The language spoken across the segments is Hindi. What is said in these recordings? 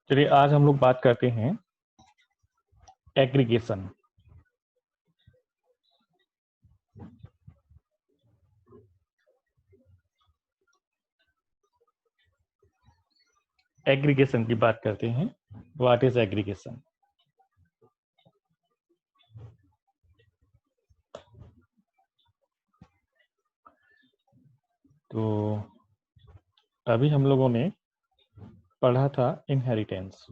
चलिए आज हम लोग बात करते हैं एग्रीगेशन। एग्रीगेशन की बात करते हैं। What is aggregation? तो अभी हम लोगों ने पढ़ा था इनहेरिटेंस।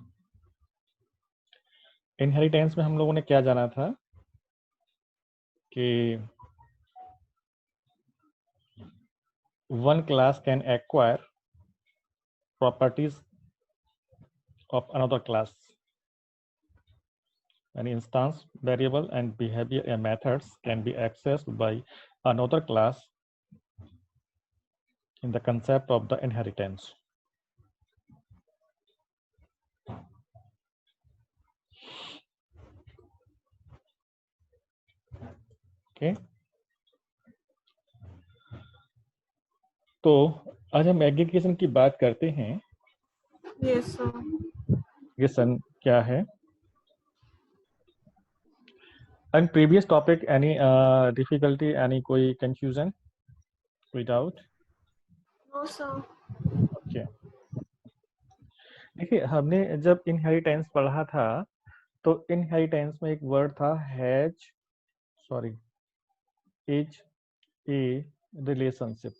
इनहेरिटेंस में हम लोगों ने क्या जाना था कि one class can acquire properties of another class. An instance variable and behavior and methods can be accessed by another class in the concept of the inheritance. Okay. तो आज हम एग्रीगेशन की बात करते हैं। Yes, sir. एग्रीगेशन क्या है? And previous topic, any difficulty, any कोई confusion, कोई doubt? No, sir. Okay. देखिए हमने जब इनहेरिटेंस पढ़ा था तो इनहेरिटेंस में एक वर्ड था एज ए रिलेशनशिप।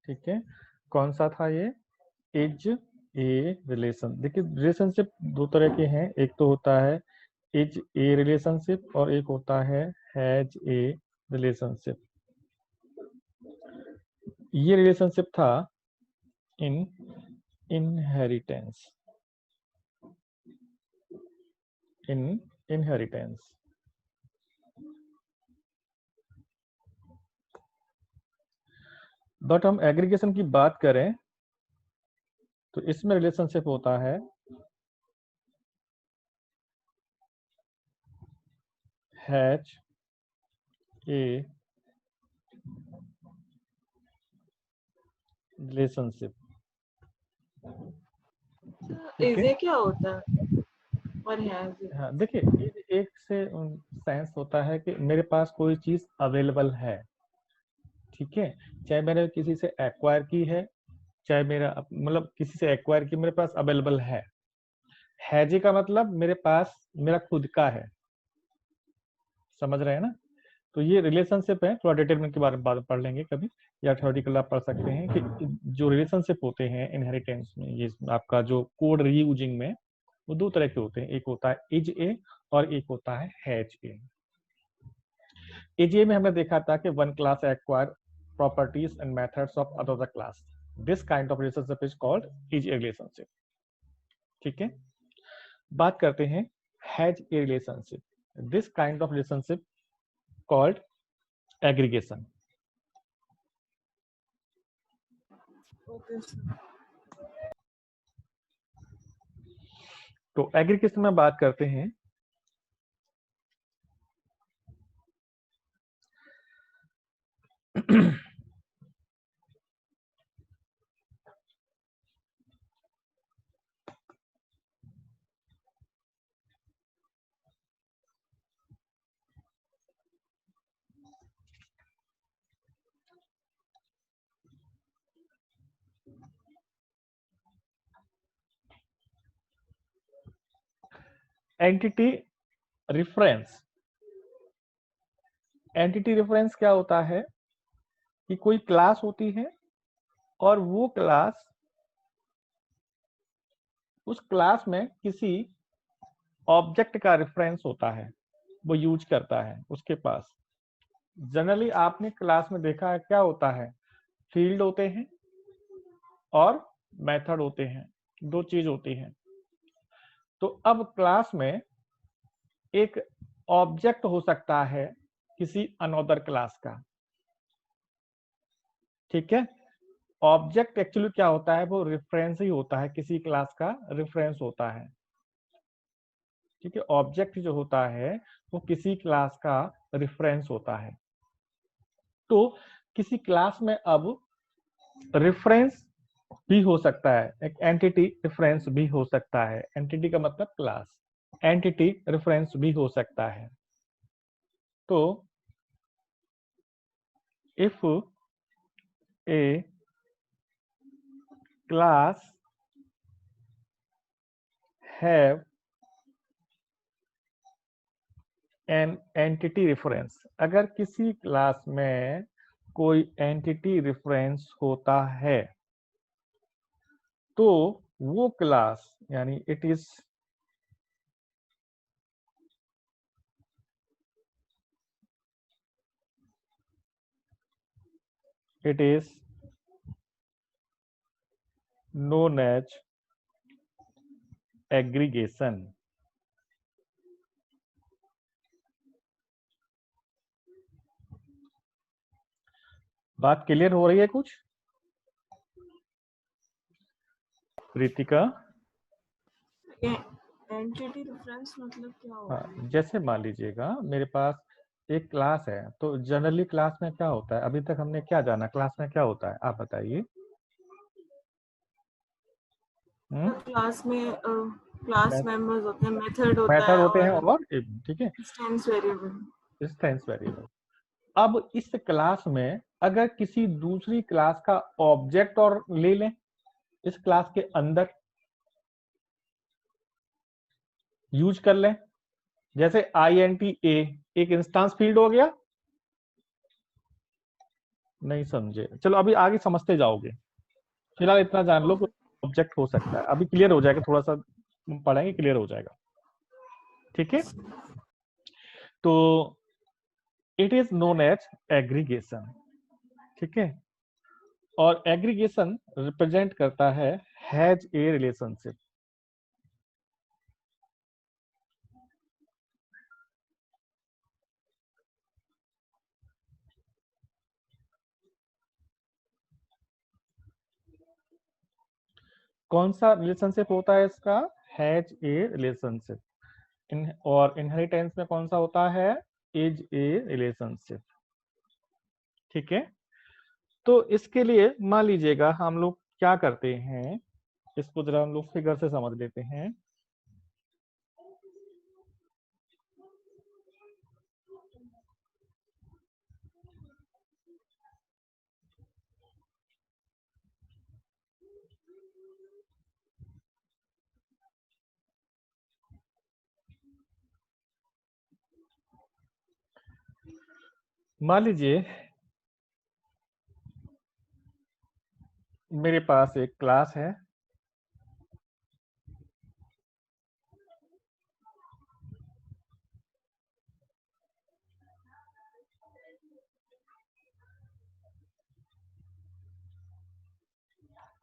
ठीक है, कौन सा था ये? As a relation. देखिए रिलेशनशिप दो तरह के हैं, एक तो होता है एज ए रिलेशनशिप और एक होता है हैज ए रिलेशनशिप। ये रिलेशनशिप था इन इनहेरिटेंस। इन इनहेरिटेंस बट हम एग्रीगेशन की बात करें तो इसमें रिलेशनशिप होता है हैज ए रिलेशनशिप। इज ये क्या होता है? और हैज इट? हाँ देखिए एक से सेंस होता है कि मेरे पास कोई चीज अवेलेबल है। ठीक है, चाहे मैंने किसी से एक्वायर की है, चाहे मेरा मतलब किसी से एक्वायर की मेरे पास अवेलेबल है। हैजे का मतलब मेरे पास मेरा खुद का है। समझ रहे हैं ना? तो ये रिलेशनशिप है। थोड़ा डिटेल के बारे में बाद में पढ़ लेंगे कभी, या थ्योरेटिकल आप पढ़ सकते हैं कि जो रिलेशनशिप होते हैं इनहेरिटेंस में, ये आपका जो कोड रीयूजिंग में, वो दो तरह के होते हैं। एक होता है इज ए और एक होता है हैज ए। इज ए में हमने देखा था कि one class acquire properties and methods of other class. This kind of relationship is called is a relationship. ठीक है, बात करते हैं has a relationship. This kind of relationship called aggregation. Okay sir. तो एग्रीगेशन में बात करते हैं एंटिटी रेफरेंस। एंटिटी रेफरेंस क्या होता है कि कोई क्लास होती है और वो क्लास, उस क्लास में किसी ऑब्जेक्ट का रेफरेंस होता है, वो यूज करता है उसके पास। जनरली आपने क्लास में देखा है क्या होता है, फील्ड होते हैं और मेथड होते हैं, दो चीज होती हैं। तो अब क्लास में एक ऑब्जेक्ट हो सकता है किसी अनदर क्लास का। ठीक है, ऑब्जेक्ट एक्चुअली क्या होता है, वो रेफरेंस ही होता है, किसी क्लास का रेफरेंस होता है। ठीक है, ऑब्जेक्ट जो होता है वो किसी क्लास का रेफरेंस होता है। तो किसी क्लास में अब रेफरेंस भी हो सकता है, एक एंटिटी रेफरेंस भी हो सकता है। एंटिटी का मतलब क्लास, एंटिटी रेफरेंस भी हो सकता है। तो if A class have an entity reference, अगर किसी क्लास में कोई एंटिटी रेफरेंस होता है तो वो क्लास यानी it is known as aggregation। बात क्लियर हो रही है कुछ? प्रीतिका, ये एंटिटी रेफरेंस मतलब क्या हाँ, होगा? जैसे मान लीजिएगा मेरे पास एक क्लास है, तो जनरली क्लास में क्या होता है, अभी तक हमने क्या जाना क्लास में क्या होता है, आप बताइए। क्लास में क्लास मेंबर्स होते हैं, मेथड होता मेथड है होते हैं और और ठीक है, इंस्टेंस वेरिएबल। Instance variable. अब इस क्लास में अगर किसी दूसरी क्लास का ऑब्जेक्ट और ले लें इस क्लास के अंदर यूज कर लें, जैसे INT A एक इंस्टेंस फील्ड हो गया। नहीं समझे, चलो अभी आगे समझते जाओगे, फिलहाल इतना जान लो कि ऑब्जेक्ट हो सकता है, अभी क्लियर हो जाएगा, थोड़ा सा पढ़ेंगे क्लियर हो जाएगा। ठीक है, तो it is known as aggregation. ठीक है, और एग्रीगेशन रिप्रेजेंट करता है हैज ए रिलेशनशिप। कौन सा रिलेशनशिप होता है इसका? Has a relationship. और इनहेरिटेंस में कौन सा होता है? Is a relationship. ठीक है, तो इसके लिए मान लीजिएगा हम लोग क्या करते हैं, इसको जरा हम लोग फिगर से समझ लेते हैं। मान लीजिए मेरे पास एक क्लास है,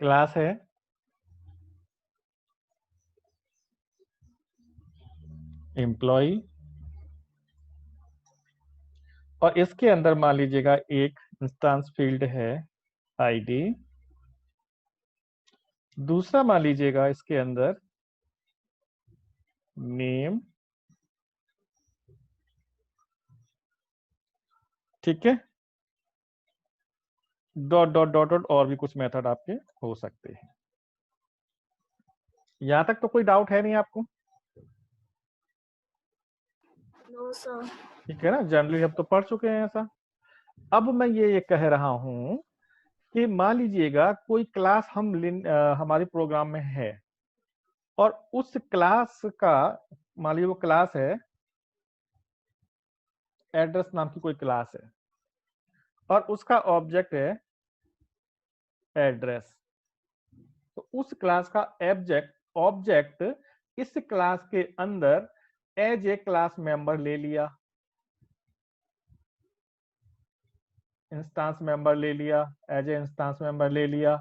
क्लास है एम्प्लॉय, और इसके अंदर मान लीजिएगा एक इंस्टेंस फील्ड है ID, दूसरा मान लीजिएगा इसके अंदर नेम। ठीक है, डॉट डॉट डॉट डॉट और भी कुछ मेथड आपके हो सकते हैं। यहां तक तो कोई डाउट है नहीं आपको? No sir. ठीक है ना, जनरली हम तो पढ़ चुके हैं ऐसा। अब मैं ये कह रहा हूं कि मान लीजिएगा कोई क्लास हमारे प्रोग्राम में है, और उस क्लास का मान लीजिए वो क्लास है एड्रेस नाम की कोई क्लास है, और उसका ऑब्जेक्ट है एड्रेस। तो उस क्लास का ऑब्जेक्ट ऑब्जेक्ट इस क्लास के अंदर एज ए क्लास मेंबर ले लिया, इंस्टेंस मेंबर ले लिया, एज ए इंस्टेंस मेंबर ले लिया।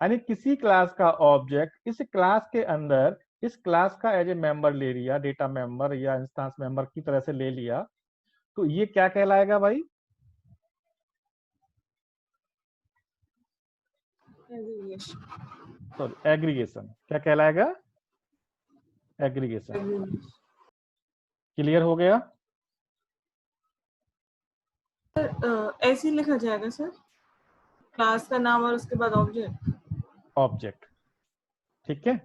यानी किसी क्लास का ऑब्जेक्ट इस क्लास के अंदर इस क्लास का एज ए मेंबर ले लिया, डेटा मेंबर या इंस्टेंस मेंबर की तरह से ले लिया, तो ये क्या कहलाएगा भाई? Sorry, aggregation. क्या कहलाएगा? एग्रीगेशन। क्लियर हो गया? ऐसे ही लिखा जाएगा सर? क्लास का नाम और उसके बाद ऑब्जेक्ट। ऑब्जेक्ट, ठीक है,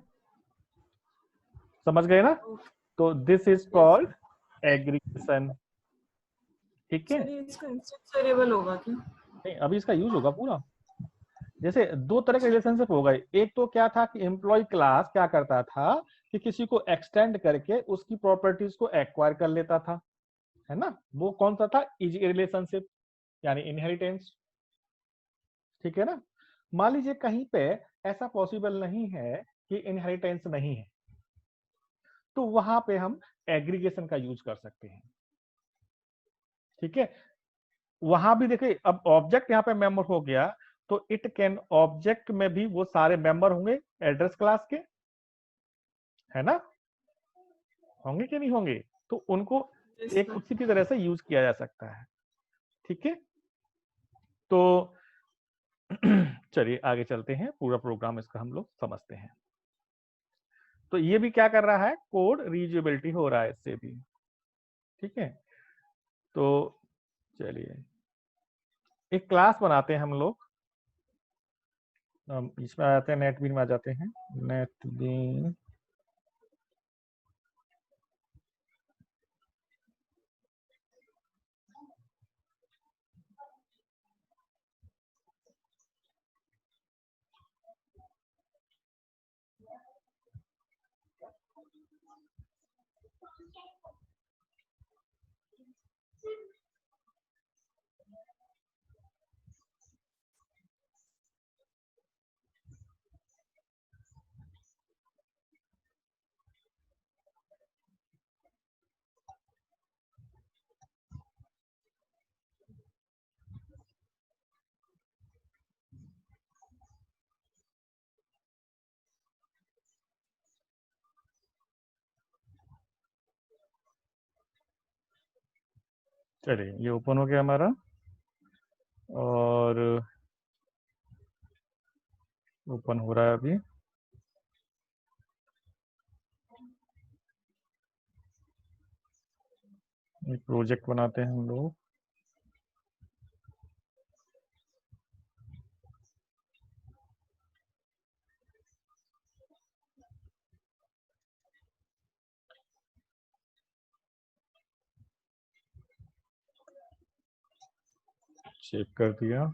समझ गए ना? तो दिस इज कॉल्ड एग्रीगेशन, ठीक है। चलिए, इसका इंस्टेंस वेरिएबल होगा क्या? नहीं, अभी इसका यूज होगा पूरा। जैसे दो तरह के रिलेशनशिप हो गए, एक तो क्या था कि एम्प्लॉय क्लास क्या करता था कि किसी को एक्सटेंड करके उसकी प्रॉपर्टीज को एक्वायर कर लेता था, है ना, वो कौन सा था, इजी रिलेशनशिप, यानी इनहेरिटेंस, ठीक है ना। मान लीजिए कहीं पे ऐसा पॉसिबल नहीं है कि इनहेरिटेंस नहीं है, तो वहां पे हम एग्रीगेशन का यूज कर सकते हैं, ठीक है। वहां भी देखिए, अब ऑब्जेक्ट यहाँ पे मेंबर हो गया, तो इट कैन, ऑब्जेक्ट में भी वो सारे मेंबर होंगे एड्रेस क्लास के, है ना, होंगे कि नहीं होंगे, तो उनको एक उसी की तरह से यूज किया जा सकता है, ठीक है। तो चलिए आगे चलते हैं, पूरा प्रोग्राम इसका हम लोग समझते हैं। तो ये भी क्या कर रहा है, कोड रीयूजेबिलिटी हो रहा है इससे भी, ठीक है। तो चलिए एक क्लास बनाते हैं हम लोग, इसमें आ जाते हैं, नेटबीन में आ जाते हैं, नेटबीन चलिए ये ओपन हो गया हमारा, और ओपन हो रहा है अभी। एक प्रोजेक्ट बनाते हैं हम लोग, चेक कर दिया।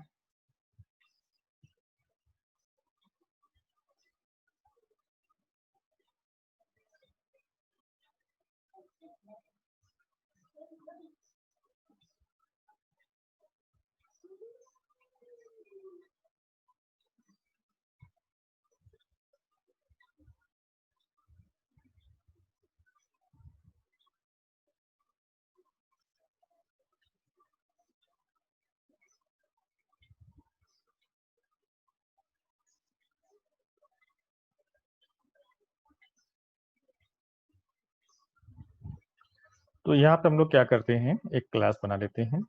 तो यहाँ पे हम लोग क्या करते हैं, एक क्लास बना लेते हैं,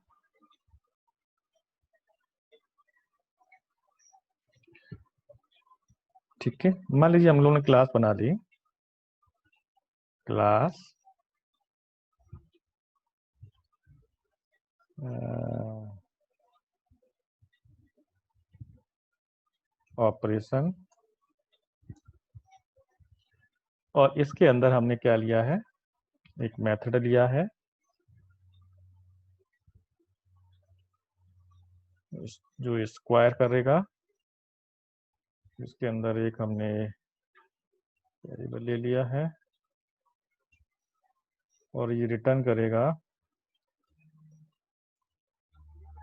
ठीक है। मान लीजिए हम लोग ने क्लास बना ली, क्लास ऑपरेशन, और इसके अंदर हमने क्या लिया है, एक मेथड लिया है, जो स्क्वायर करेगा, इसके अंदर एक हमने वेरिएबल ले लिया है, और ये रिटर्न करेगा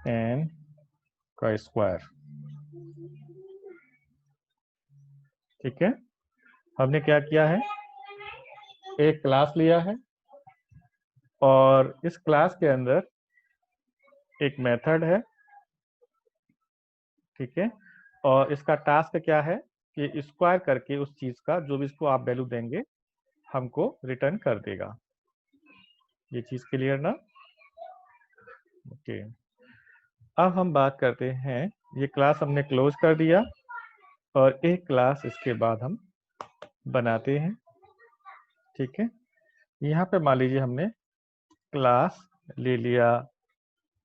n का स्क्वायर, ठीक है। हमने क्या किया है, एक क्लास लिया है, और इस क्लास के अंदर एक मेथड है, ठीक है, और इसका टास्क क्या है कि स्क्वायर करके उस चीज का जो भी इसको आप वैल्यू देंगे हमको रिटर्न कर देगा। ये चीज क्लियर ना? ओके। अब हम बात करते हैं, ये क्लास हमने क्लोज कर दिया, और एक क्लास इसके बाद हम बनाते हैं, ठीक है। यहाँ पे मान लीजिए हमने क्लास ले लिया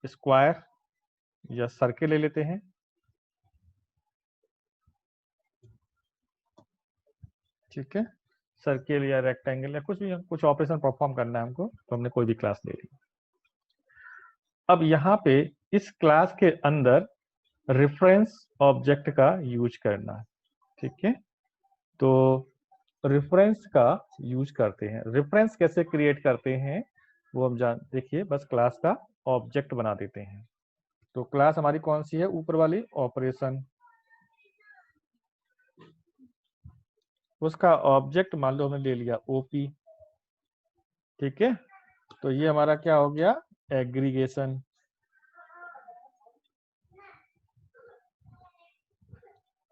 स्क्वायर, या सर्किल ले लेते हैं, ठीक है, सर्किल या रेक्टेंगल या कुछ भी, कुछ ऑपरेशन परफॉर्म करना है हमको, तो हमने कोई भी क्लास ले ली। अब यहाँ पे इस क्लास के अंदर रेफरेंस ऑब्जेक्ट का यूज करना है। ठीक है, तो रेफरेंस का यूज करते हैं। रेफरेंस कैसे क्रिएट करते हैं वो हम जान, देखिए बस क्लास का ऑब्जेक्ट बना देते हैं। तो क्लास हमारी कौन सी है, ऊपर वाली ऑपरेशन, उसका ऑब्जेक्ट मान लो हमने ले लिया ओपी। ठीक है, तो ये हमारा क्या हो गया, एग्रीगेशन।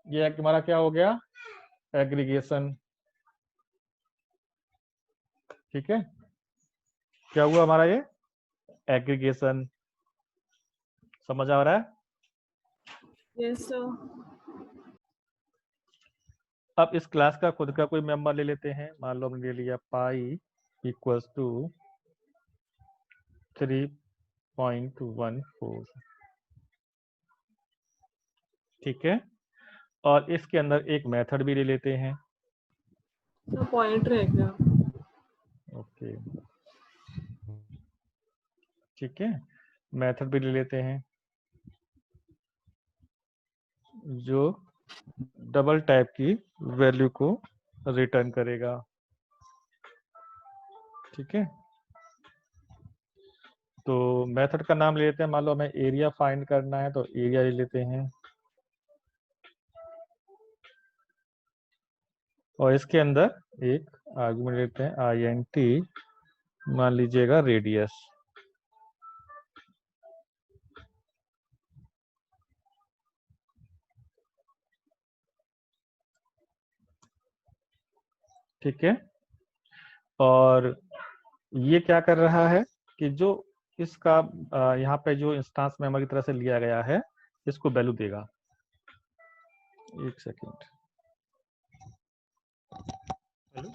ये हमारा क्या हो गया, एग्रीगेशन। ठीक है, क्या हुआ हमारा ये एग्रीगेशन, समझ आ रहा है? Yes sir. अब इस क्लास का खुद का कोई मेंबर ले लेते हैं। मान लो हमने ले लिया पाई इक्वल्स टू 3.14। ठीक है, और इसके अंदर एक मेथड भी ले लेते हैं। सर पॉइंटर है क्या? ओके, ठीक है, मेथड भी ले लेते हैं जो डबल टाइप की वैल्यू को रिटर्न करेगा। ठीक है, तो मेथड का नाम ले लेते हैं। मान लो हमें एरिया फाइंड करना है, तो एरिया ले लेते हैं, और इसके अंदर एक आर्गुमेंट लेते हैं INT, मान लीजिएगा रेडियस। ठीक है, और ये क्या कर रहा है कि जो इसका यहाँ पे जो इंस्टेंस मेमोरी की तरह से लिया गया है, इसको वैल्यू देगा। एक सेकेंड, हेलो,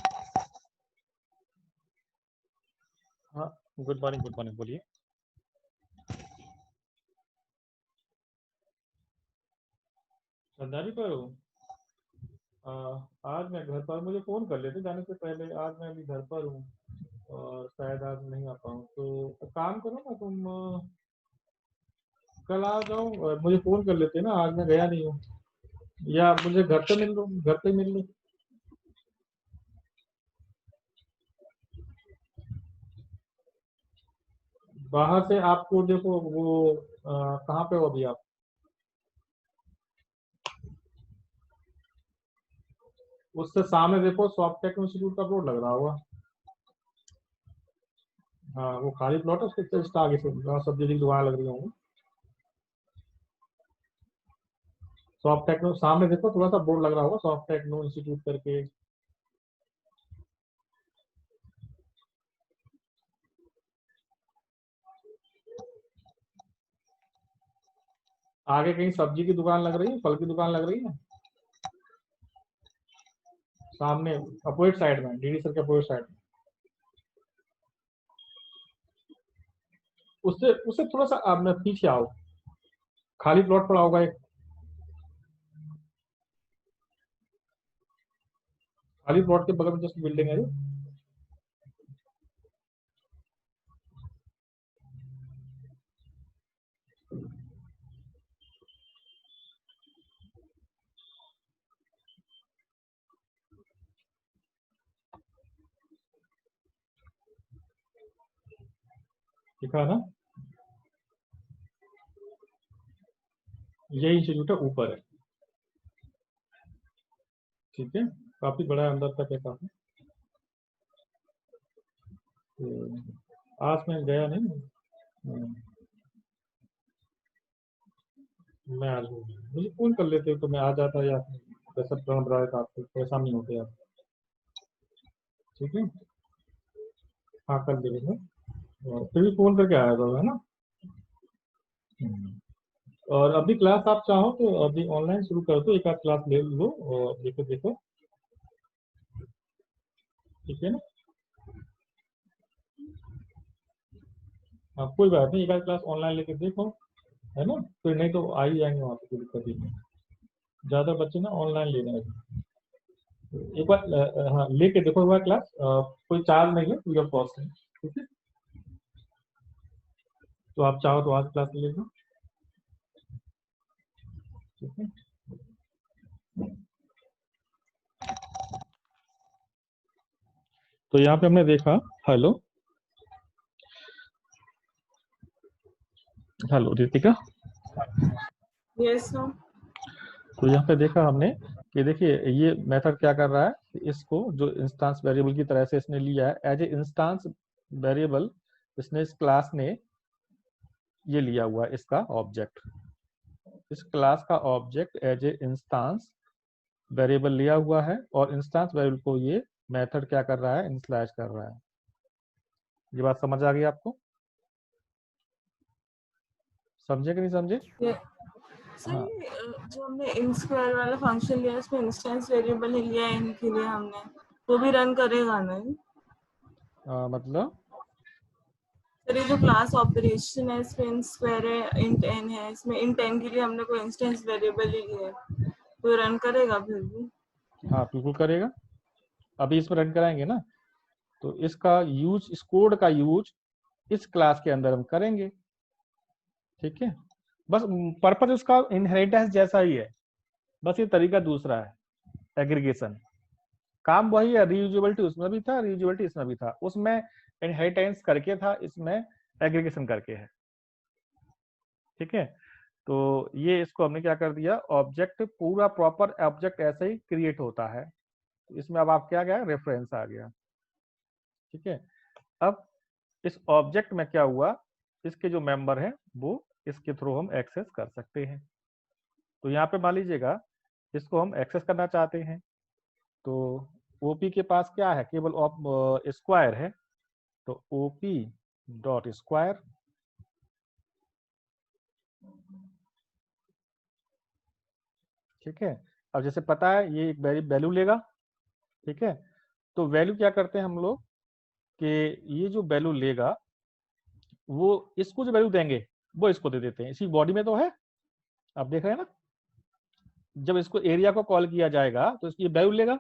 हाँ, गुड मॉर्निंग, गुड मॉर्निंग, बोलिए। सरदारी पर हूँ, आज मैं घर पर, मुझे फोन कर लेते जाने से पहले। आज मैं अभी घर पर हूँ और शायद आज नहीं आ पाऊँ, तो काम करो ना तुम, कल आ जाओ और मुझे फोन कर लेते ना, आज मैं गया नहीं हूँ, या मुझे घर पे मिल लो, घर पे मिल लो। बाहर से आपको देखो वो कहाँ पे हो अभी आप? उससे सामने देखो सॉफ्टटेक इंस्टीट्यूट का बोर्ड लग रहा होगा। हाँ, वो खाली प्लॉट है, उसके जस्ट आगे से सब्जी की दुकान लग रही होंगी। सॉफ्ट टेक्नो सामने देखो, थोड़ा सा बोर्ड लग रहा होगा, सॉफ्ट टेक्नो इंस्टीट्यूट करके। आगे कहीं सब्जी की दुकान लग रही है, फल की दुकान लग रही है सामने, अपोजिट साइड में, डीडी सर के अपोजिट साइड में। उससे उससे थोड़ा सा आप में पीछे आओ, खाली प्लॉट पड़ा होगा एक, खाली प्लॉट के बगल में जस्ट बिल्डिंग है जो। दिखा ना, ये इंस्टीट्यूट है, ऊपर है। ठीक है, काफी बड़ा है, अंदर तक है काफी। तो आज मैं गया नहीं। मैं आज मुझे फोन कर लेते तो मैं आ जाता, या पैसा बन रहा है तो आपको परेशान नहीं होते आप। ठीक है, हाँ कर देंगे, और फिर भी फोन करके आया करो, है ना। और अभी क्लास आप चाहो तो अभी ऑनलाइन शुरू कर दो, एक आध क्लास ले लो और देखो देखो। ठीक है ना, हाँ कोई बात नहीं, एक आध क्लास ऑनलाइन लेके देखो, है ना, फिर नहीं तो आ ही जाएंगे वहाँ पे, कोई दिक्कत ही नहीं। ज्यादा बच्चे ना ऑनलाइन ले रहे हैं। एक बार हाँ लेके देखो, एक बार क्लास, कोई चार्ज नहीं है, फ्री ऑफ कॉस्ट है, ठीक है। तो आप चाहो तो आज क्लास ले लो, ठीक है। तो यहाँ पे हमने देखा, hello hello Ritika. Yes sir. तो यहाँ पे देखा हमने कि देखिए ये मेथड क्या कर रहा है, इसको जो इंस्टांस वेरिएबल की तरह से इसने लिया है एज ए इंस्टांस वेरिएबल, इसने इस क्लास ने ये लिया हुआ है इसका ऑब्जेक्ट, इस क्लास का object as a instance variable लिया हुआ है, और इंस्टांस वेरिएबल को ये मेथड क्या कर रहा है, इनिशियलाइज कर रहा है। ये बात समझ आ गई आपको? समझे कि नहीं समझे? ये सर हाँ ये जो हमने इन स्क्वायर वाला फंक्शन लिया उसमें इंस्टेंस वेरिएबल ही लिया है इनके लिए हमने, तो भी रन करेगा नहीं? मतलब सर ये जो क्लास ऑपरेशन है इसमें इन स्क्वायर है, इंट एन है, इसमें इंट एन के लिए हमने कोई इंस्टेंस वेरिएबल ही लिया है, तो रन करेगा फिर भी? हाँ बिल्कुल करेगा। अभी इसमें रन कराएंगे ना, तो इसका यूज, इस कोड का यूज इस क्लास के अंदर हम करेंगे, ठीक है। बस पर्पज उसका इनहेरिटेंस जैसा ही है, बस ये तरीका दूसरा है, एग्रीगेशन। काम वही है, रीयूजेबिलिटी उसमें भी था, रीयूजेबिलिटी इसमें भी था, उसमें इनहेरिटेंस करके था, इसमें एग्रीगेशन करके है, ठीक है। तो ये इसको हमने क्या कर दिया, ऑब्जेक्ट पूरा प्रॉपर ऑब्जेक्ट ऐसे ही क्रिएट होता है, इसमें अब आप क्या गया, रेफरेंस आ गया, ठीक है। अब इस ऑब्जेक्ट में क्या हुआ, इसके जो मेंबर हैं वो इसके थ्रू हम एक्सेस कर सकते हैं। तो यहाँ पे मान लीजिएगा इसको हम एक्सेस करना चाहते हैं, तो ओपी के पास क्या है, केवल स्क्वायर है, तो ओपी डॉट स्क्वायर, ठीक है। अब जैसे पता है ये एक वैल्यू लेगा, ठीक है। तो वैल्यू क्या करते हैं हम लोग कि ये जो वैल्यू लेगा वो इसको जो वैल्यू देंगे वो इसको दे देते हैं, इसी बॉडी में तो है, आप देख रहे हैं ना। जब इसको एरिया को कॉल किया जाएगा तो इसकी वैल्यू लेगा,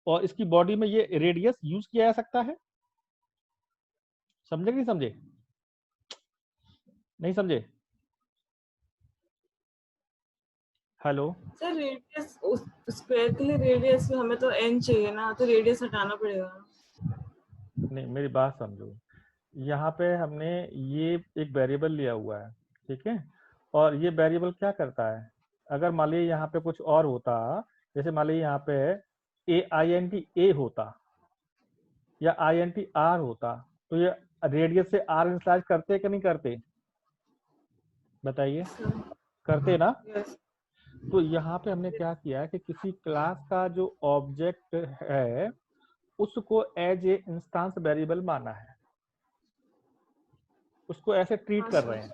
और इसकी बॉडी में ये रेडियस यूज किया जा सकता है। समझे कि नहीं समझे? नहीं समझे? हेलो। सर रेडियस उस स्क्वायर के लिए रेडियस में हमें तो एन चाहिए ना, तो रेडियस हटाना पड़ेगा। नहीं मेरी बात समझो, यहाँ पे हमने ये एक वेरिएबल लिया हुआ है, ठीक है। और ये वेरिएबल क्या करता है, अगर मान लीजिए यहाँ पे कुछ और होता, जैसे मान लीजिए यहाँ पे ए आई एन टी ए होता या आई एन टी आर होता, तो ये रेडियस से आर इंस्लाइज करते कि नहीं करते, बताइए? करते ना। यस। तो यहाँ पे हमने क्या किया है कि किसी क्लास का जो ऑब्जेक्ट है उसको एज ए इंस्टांस वेरिएबल माना है, उसको ऐसे ट्रीट हाँ कर सर। रहे हैं।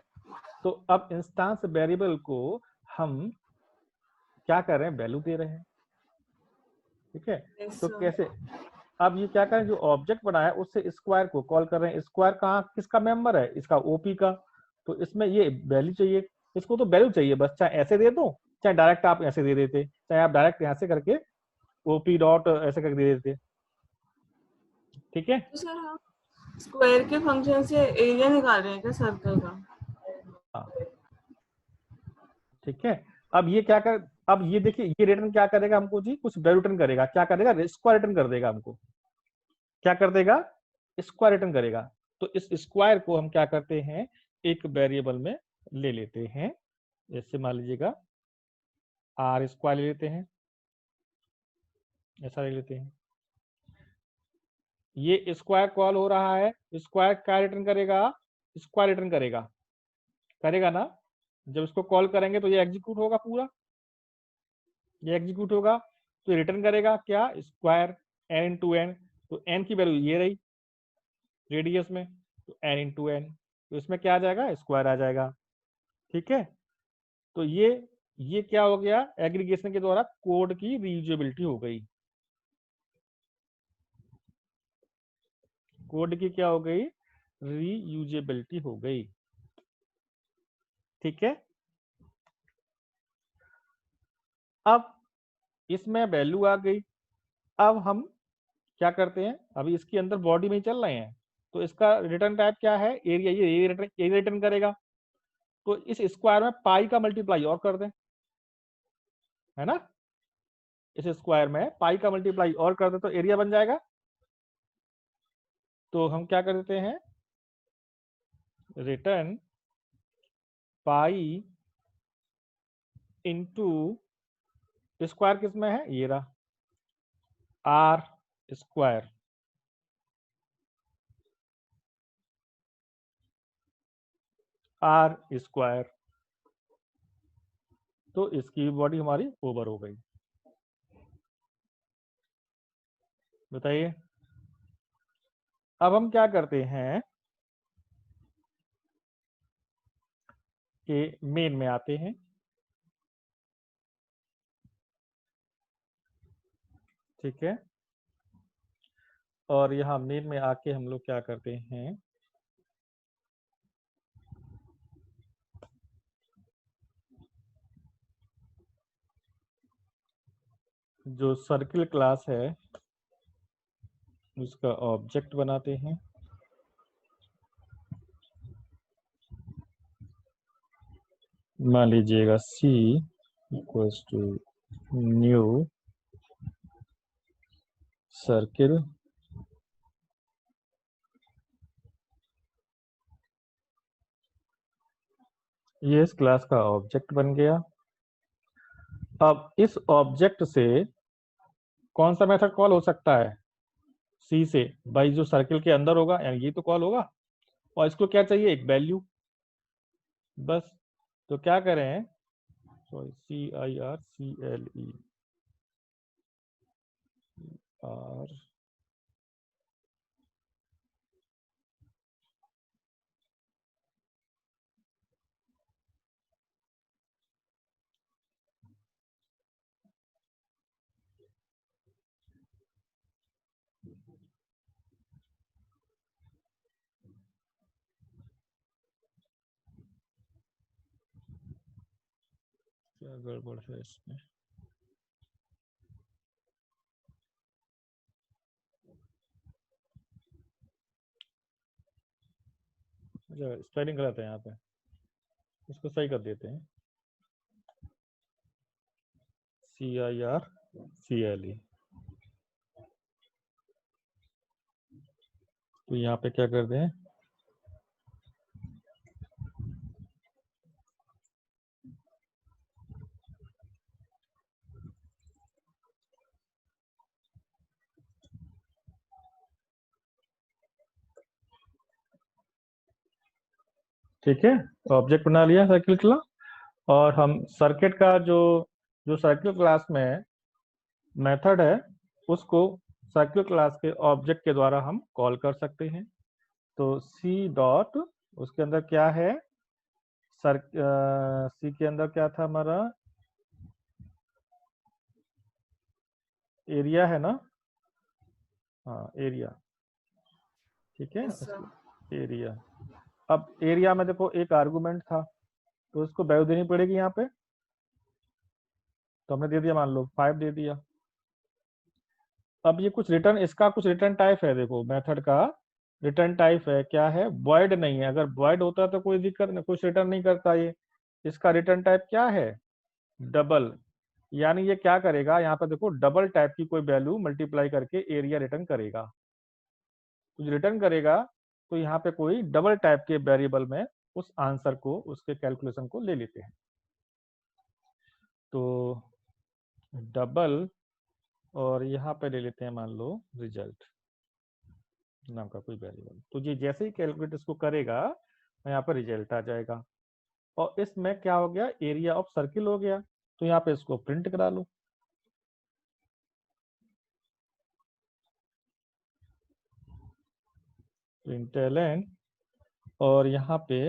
तो अब इंस्टांस वेरिएबल को हम क्या कर रहे हैं, वैल्यू दे रहे हैं, ठीक है। यस तो सर। कैसे, अब ये क्या करें, जो ऑब्जेक्ट बनाया उससे स्क्वायर को कॉल कर रहे हैं, स्क्वायर कहाँ किसका मेंबर है, इसका ओपी का। तो इसमें ये वैल्यू चाहिए, इसको तो वैल्यू चाहिए बस, चाहे ऐसे दे दो चाहे डायरेक्ट आप ऐसे दे देते, चाहे आप डायरेक्ट यहाँ से करके ओपी डॉट ऐसे करके दे देते, ठीक है। तो सर हम स्क्वायर के फंक्शन से एरिया निकाल रहे हैं क्या सर्कल का? हाँ ठीक है। अब ये क्या कर, अब ये देखिए ये रिटर्न क्या करेगा हमको जी, कुछ वैल्यू रिटर्न करेगा, क्या करेगा, स्क्वायर रिटर्न कर देगा हमको, क्या कर देगा, स्क्वायर रिटर्न करेगा। तो इस स्क्वायर को हम क्या करते हैं, एक वेरिएबल में ले लेते हैं, जैसे मान लीजिएगा आर स्क्वायर ले लेते हैं, ऐसा ले लेते हैं। ये स्क्वायर कॉल हो रहा है, स्क्वायर क्या रिटर्न करेगा, स्क्वायर रिटर्न करेगा, करेगा ना। जब इसको कॉल करेंगे तो ये एग्जीक्यूट होगा पूरा, ये एग्जीक्यूट होगा, तो ये रिटर्न करेगा क्या, स्क्वायर एन टू एन। तो एन की वैल्यू ये रही रेडियस में, तो एन इंटू एन, तो इसमें क्या आ जाएगा, स्क्वायर आ जाएगा, ठीक है। तो ये क्या हो गया, एग्रीगेशन के द्वारा कोड की रीयूजेबिलिटी हो गई, कोड की क्या हो गई, रीयूजेबिलिटी हो गई, ठीक है। अब इसमें वैल्यू आ गई, अब हम क्या करते हैं, अभी इसके अंदर बॉडी में चल रहे हैं, तो इसका रिटर्न टाइप क्या है, एरिया। ये रिटर्न करेगा, तो इस स्क्वायर में पाई का मल्टीप्लाई और कर दें, है ना। इस स्क्वायर में पाई का मल्टीप्लाई और कर दें तो एरिया बन जाएगा। तो हम क्या कर देते हैं, रिटर्न पाई इंटू स्क्वायर किस में है, ये रहा, आर स्क्वायर। आर स्क्वायर, तो इसकी बॉडी हमारी ओवर हो गई। बताइए, अब हम क्या करते हैं कि मेन में आते हैं, ठीक है। और यहाँ मेन में आके हम लोग क्या करते हैं, जो सर्किल क्लास है उसका ऑब्जेक्ट बनाते हैं। मान लीजिएगा C equals to new circle, ये इस क्लास का ऑब्जेक्ट बन गया। अब इस ऑब्जेक्ट से कौन सा मेथड कॉल हो सकता है, C से, भाई जो सर्किल के अंदर होगा, यानी ये तो कॉल होगा, और इसको क्या चाहिए, एक वैल्यू, बस। तो क्या करें, सॉरी, CIRCLE और क्या गड़बड़ है इसमें, अच्छा स्पेलिंग गलत है यहाँ पे, इसको सही कर देते हैं, CIRCLE। तो यहाँ पे क्या कर दें, ठीक है, ऑब्जेक्ट बना लिया सर्किल क्लास। और हम सर्किट का जो जो सर्किल क्लास में मेथड है उसको सर्किल क्लास के ऑब्जेक्ट के द्वारा हम कॉल कर सकते हैं। तो C डॉट, उसके अंदर क्या है, C के अंदर क्या था हमारा, एरिया है ना, हाँ एरिया, ठीक है, यस सर। एरिया। अब एरिया में देखो एक आर्गुमेंट था, तो उसको वैल्यू देनी पड़ेगी यहाँ पे, तो हमने दे दिया, मान लो 5 दे दिया। अब ये कुछ रिटर्न, इसका कुछ रिटर्न टाइप है, देखो मेथड का रिटर्न टाइप है, क्या है, वॉइड नहीं है। अगर वॉइड होता तो कोई दिक्कत नहीं, कुछ रिटर्न नहीं करता ये। इसका रिटर्न टाइप क्या है, डबल। यानी ये क्या करेगा, यहाँ पर देखो डबल टाइप की कोई वैल्यू मल्टीप्लाई करके एरिया रिटर्न करेगा। कुछ रिटर्न करेगा तो यहाँ पे कोई डबल टाइप के वेरिएबल में उस आंसर को, उसके कैलकुलेशन को ले लेते हैं। तो डबल, और यहाँ पे ले लेते हैं मान लो रिजल्ट नाम का कोई वेरिएबल। तो ये जैसे ही कैलकुलेट इसको करेगा, यहाँ पर रिजल्ट आ जाएगा। और इसमें क्या हो गया, एरिया ऑफ सर्किल हो गया। तो यहाँ पे इसको प्रिंट करा लो, प्रिंटलन, और यहाँ पे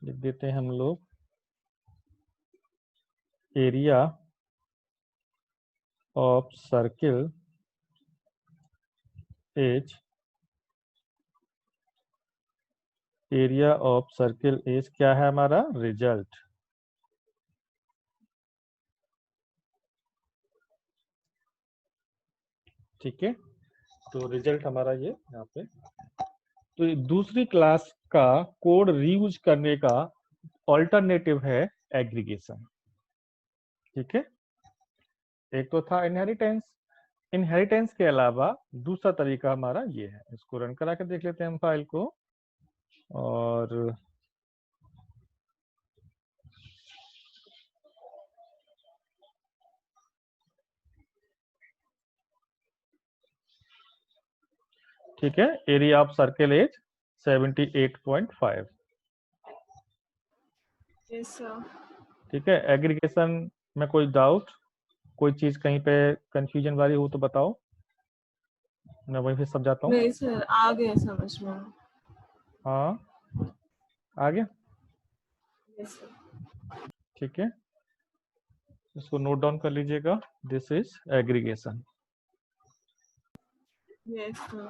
लिख देते हैं हम लोग area of circle as, area of circle as क्या है हमारा, रिजल्ट। ठीक है, तो रिजल्ट हमारा ये यहाँ पे। तो ये दूसरी क्लास का कोड रीयूज करने का ऑल्टरनेटिव है एग्रीगेशन। ठीक है, एक तो था इनहेरिटेंस, इनहेरिटेंस के अलावा दूसरा तरीका हमारा ये है। इसको रन करा के देख लेते हैं हम फाइल को। और ठीक है, area of circle is 78.5। Yes sir. ठीक है, एग्रीगेशन में कोई डाउट, कोई चीज कहीं पे कंफ्यूजन वाली हो तो बताओ, मैं वहीं पे समझाता हूँ। नहीं सर, आ गया समझ में। हाँ, आ गया। Yes sir. ठीक है, इसको नोट डाउन कर लीजिएगा, this is aggregation. Yes sir.